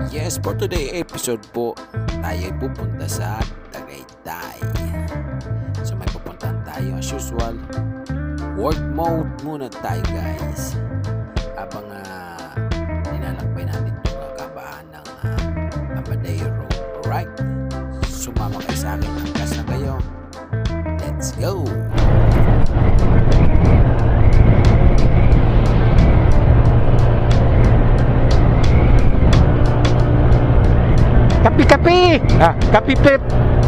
Yes, for today episode po, tayo ay pupunta sa Tagaytay. So may pupuntahan tayo as usual. Work mode muna tayo guys. Habang nilalakbay natin itong kabahan ng Amadeo Road. Alright? Sumama kayo sa akin. Angkas na kayo. Let's go! Kapi-kapi! Kapi-pip!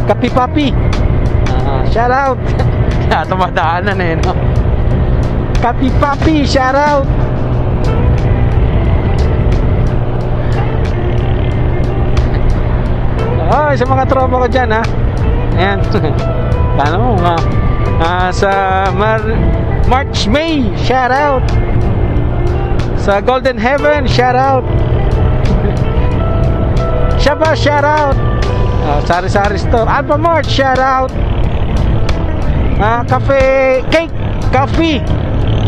Kapi-papi! Shout out! Tumadaanan eh, no? Kapi-papi! Shout out! Oh, sa mga tropa ko dyan, ha? Ayan. Paano mo, sa March, May! Shout out! Sa Golden Heaven! Shout out! Shaba, shout out. Sari-sari store, Alpha Mart, shout out. Cafe Cake Coffee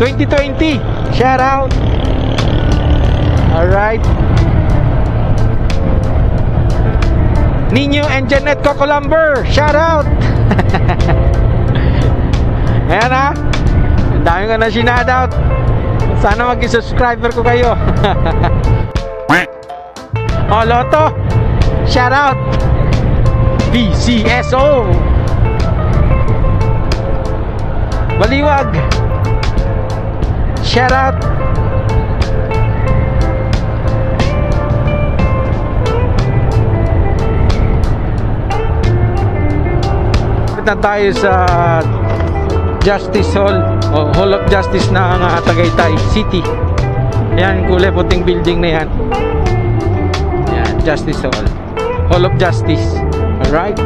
2020, shout out. Alright. Nino and Janet Cocolumber, shout out. Ayan ha, ang dami ko na shout out. Sana maging subscriber ko kayo. Oh, Lotto, shout out. BCSO Baliwag, shout out. Punta tayo sa Justice Hall o Hall of Justice ng Tagaytay City. Yan, kulay puting building na yan. Justice Hall, Hall of Justice. Alright.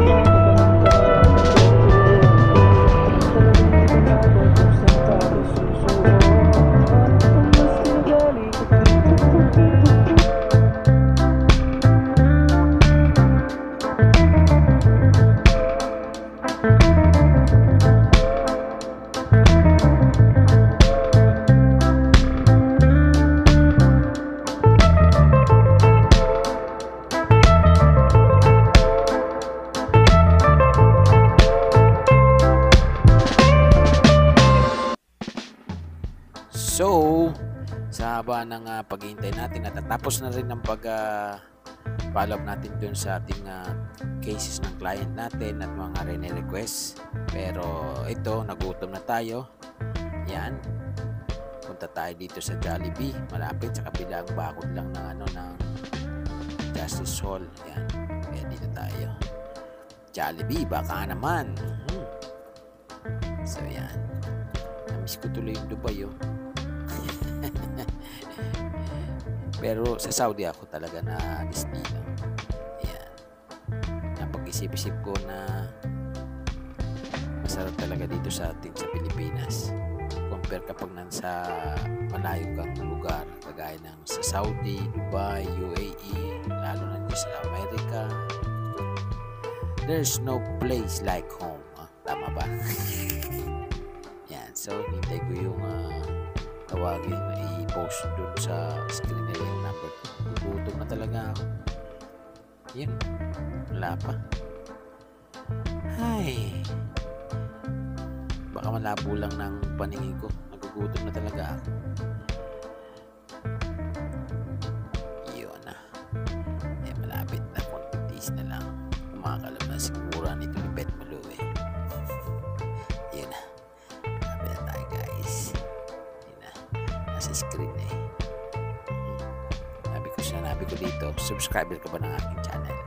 So, sa haba ng paghihintay natin, natatapos na rin ang pag-follow up natin dun sa ating cases ng client natin at mga rene-request. Pero ito, nagutom na tayo. Yan. Punta tayo dito sa Jollibee. Malapit sa kabilang bakod lang ng ng Justice Hall. Yan. Kaya dito tayo. Jollibee, baka naman. So, yan. Namiss ko tuloy yung Dubai, oh. Pero sa Saudi ako talaga na destino. Ayan. Napag-isip-isip ko na masarap talaga dito sa atin sa Pilipinas. Compare kapag nasa malayo kang lugar, kagaya ng sa Saudi, Dubai, UAE, lalo na dito sa Amerika. There's no place like home. Tama ba? Yan. So, hintay ko yung tawagin, i-post dun sa screen nila yung number. Gugutom na talaga ako. Yan. Wala pa. Ay. Baka malabo lang ng paningin ko. Nagugutom na talaga ako. Yun na. Eh, malapit na. Konting days na lang. Kumakalam na siguro nito ni Bet Malo eh. Yun na. Malapit na tayo guys. Sa screen eh. Sabi ko dito, subscriber ka ba ng aking channel?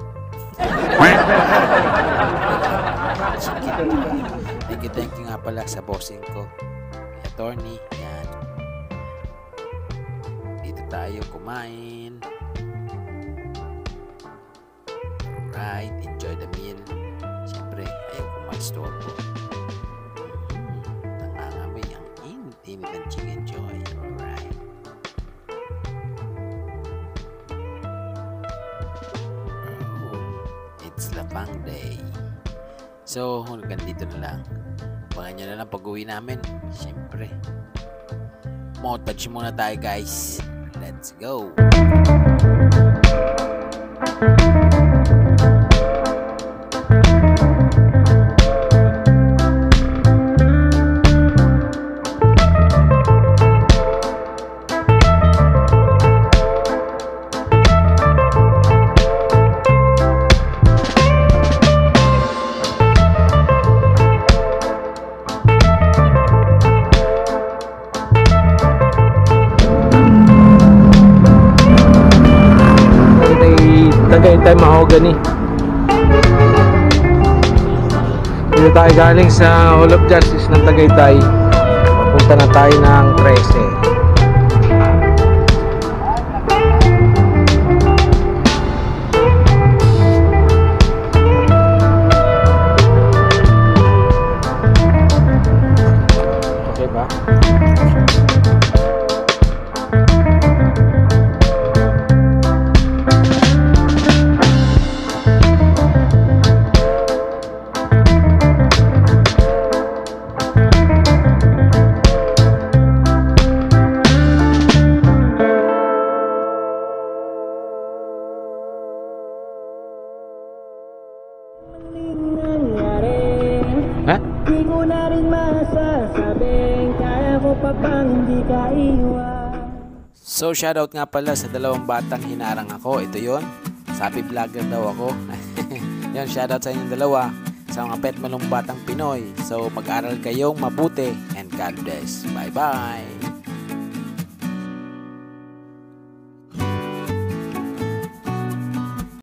Thank you nga pala sa bossing ko, attorney. Yan. Dito tayo kumain. Alright, enjoy the meal. Siyempre, ayaw kumain-store ko. Nangangamoy ang init ng chicken joy. Alright. It's Lapang Day. So, hanggang dito na lang. Abangan nyo na lang pag-uwi namin. Siyempre. Montage muna tayo guys. Let's go. Tagaytay Mahogany. Dito tayo galing sa Hall of Justice ng Tagaytay. Papunta na tayo ng 13. Okay ba? Ha? Di ko na rin masasabing kaya ko pa bang hindi ka iwan. So shoutout nga pala sa dalawang batang hinarang ako. Ito yon, sapi vlogger daw ako. Yan, shoutout sa inyong dalawa, sa mga pet malong batang Pinoy. So mag-aral kayong mabuti and God bless. Bye bye.